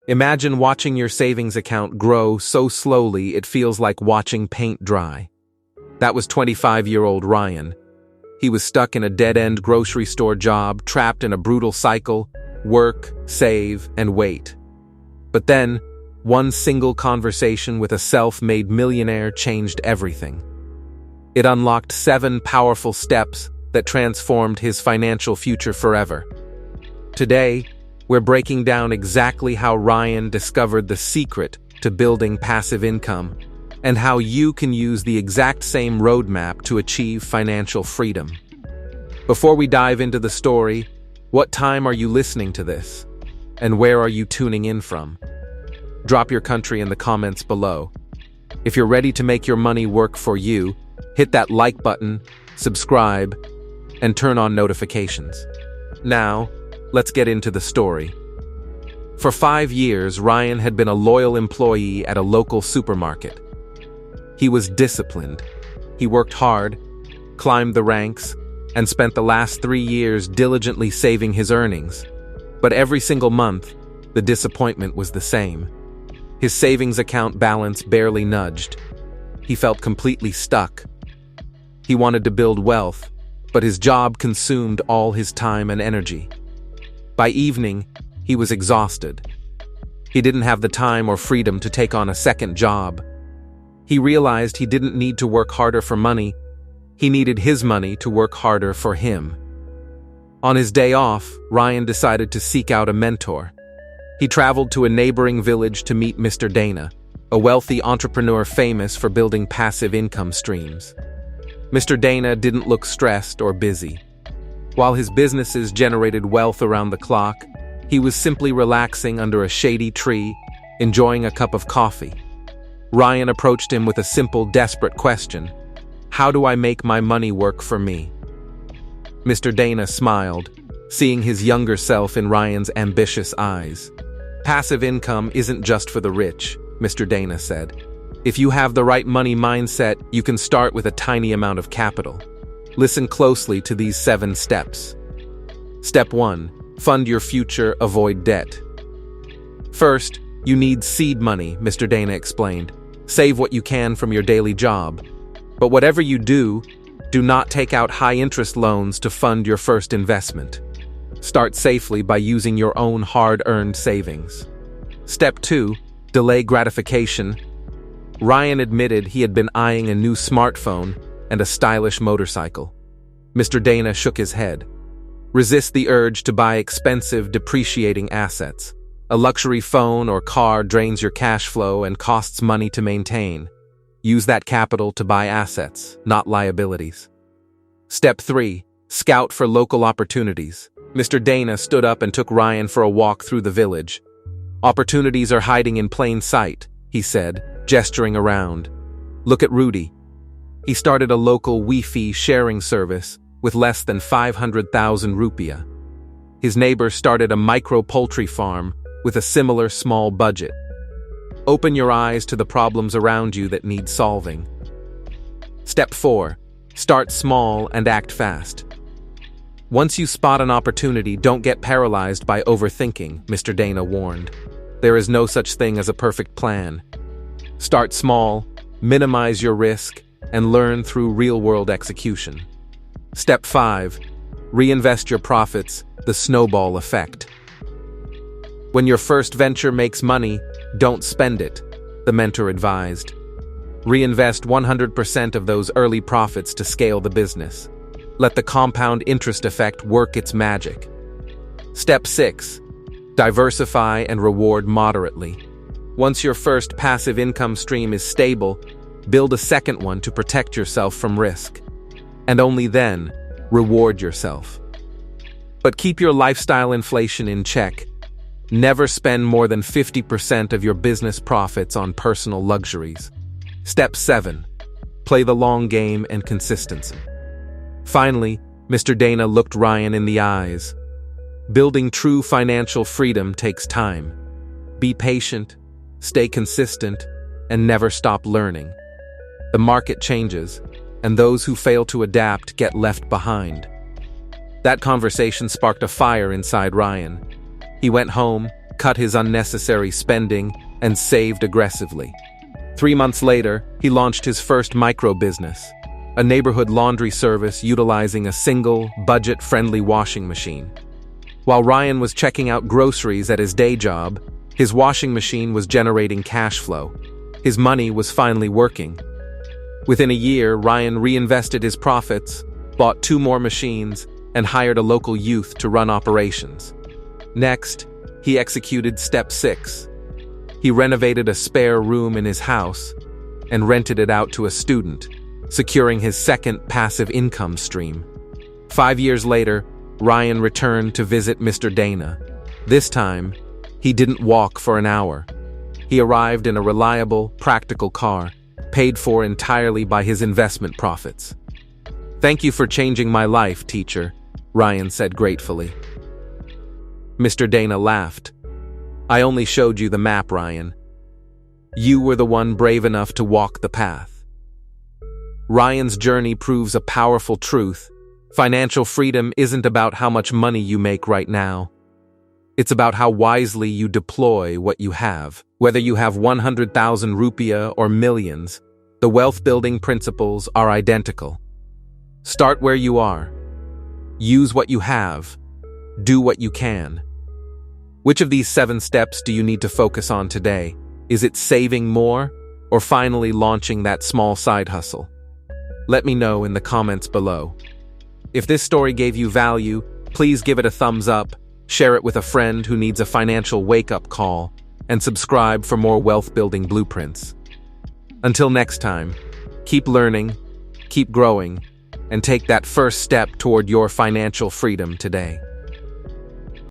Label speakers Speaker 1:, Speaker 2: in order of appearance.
Speaker 1: Imagine watching your savings account grow so slowly it feels like watching paint dry. That was 25-year-old Ryan. He was stuck in a dead-end grocery store job, trapped in a brutal cycle: work, save, and wait. But then, one single conversation with a self-made millionaire changed everything. It unlocked 7 powerful steps that transformed his financial future forever. Today, we're breaking down exactly how Ryan discovered the secret to building passive income, and how you can use the exact same roadmap to achieve financial freedom. Before we dive into the story, what time are you listening to this? And where are you tuning in from? Drop your country in the comments below. If you're ready to make your money work for you, hit that like button, subscribe, and turn on notifications. Now, let's get into the story. For 5 years, Ryan had been a loyal employee at a local supermarket. He was disciplined. He worked hard, climbed the ranks, and spent the last 3 years diligently saving his earnings. But every single month, the disappointment was the same. His savings account balance barely nudged. He felt completely stuck. He wanted to build wealth, but his job consumed all his time and energy. By evening, he was exhausted. He didn't have the time or freedom to take on a second job. He realized he didn't need to work harder for money. He needed his money to work harder for him. On his day off, Ryan decided to seek out a mentor. He traveled to a neighboring village to meet Mr. Dana, a wealthy entrepreneur famous for building passive income streams. Mr. Dana didn't look stressed or busy. While his businesses generated wealth around the clock, he was simply relaxing under a shady tree, enjoying a cup of coffee. Ryan approached him with a simple, desperate question: "How do I make my money work for me?" Mr. Dana smiled, seeing his younger self in Ryan's ambitious eyes. "Passive income isn't just for the rich," Mr. Dana said. "If you have the right money mindset, you can start with a tiny amount of capital. Listen closely to these 7 steps. Step 1. Fund your future, avoid debt. First, you need seed money, Mr. Dana explained. Save what you can from your daily job. But whatever you do not take out high-interest loans to fund your first investment. Start safely by using your own hard-earned savings. Step 2. Delay gratification. Ryan admitted he had been eyeing a new smartphone and a stylish motorcycle. Mr. Dana shook his head. Resist the urge to buy expensive, depreciating assets. A luxury phone or car drains your cash flow and costs money to maintain. Use that capital to buy assets, not liabilities. Step 3. Scout for local opportunities. Mr. Dana stood up and took Ryan for a walk through the village. Opportunities are hiding in plain sight, he said, gesturing around. Look at Rudy. He started a local Wi-Fi sharing service with less than 500,000 rupiah. His neighbor started a micro-poultry farm with a similar small budget. Open your eyes to the problems around you that need solving. Step 4. Start small and act fast. Once you spot an opportunity, don't get paralyzed by overthinking, Mr. Dana warned. There is no such thing as a perfect plan. Start small, minimize your risk, and learn through real-world execution. Step 5. Reinvest your profits, the snowball effect. When your first venture makes money, don't spend it, the mentor advised. Reinvest 100% of those early profits to scale the business. Let the compound interest effect work its magic. Step 6. Diversify and reward moderately. Once your first passive income stream is stable, build a second one to protect yourself from risk. And only then, reward yourself. But keep your lifestyle inflation in check. Never spend more than 50% of your business profits on personal luxuries. Step 7. Play the long game and consistency. Finally, Mr. Dana looked Ryan in the eyes. Building true financial freedom takes time. Be patient, stay consistent, and never stop learning. The market changes, and those who fail to adapt get left behind. That conversation sparked a fire inside Ryan. He went home, cut his unnecessary spending, and saved aggressively. 3 months later, he launched his first micro-business, a neighborhood laundry service utilizing a single, budget-friendly washing machine. While Ryan was checking out groceries at his day job, his washing machine was generating cash flow. His money was finally working. Within a year, Ryan reinvested his profits, bought 2 more machines, and hired a local youth to run operations. Next, he executed step 6. He renovated a spare room in his house and rented it out to a student, securing his second passive income stream. 5 years later, Ryan returned to visit Mr. Dana. This time, he didn't walk for an hour. He arrived in a reliable, practical car, paid for entirely by his investment profits. "Thank you for changing my life, teacher," Ryan said gratefully. Mr. Dana laughed. "I only showed you the map, Ryan. You were the one brave enough to walk the path." Ryan's journey proves a powerful truth. Financial freedom isn't about how much money you make right now. It's about how wisely you deploy what you have. Whether you have 100,000 rupiah or millions, the wealth-building principles are identical. Start where you are. Use what you have. Do what you can. Which of these 7 steps do you need to focus on today? Is it saving more, or finally launching that small side hustle? Let me know in the comments below. If this story gave you value, please give it a thumbs up, share it with a friend who needs a financial wake-up call, and subscribe for more wealth-building blueprints. Until next time, keep learning, keep growing, and take that first step toward your financial freedom today.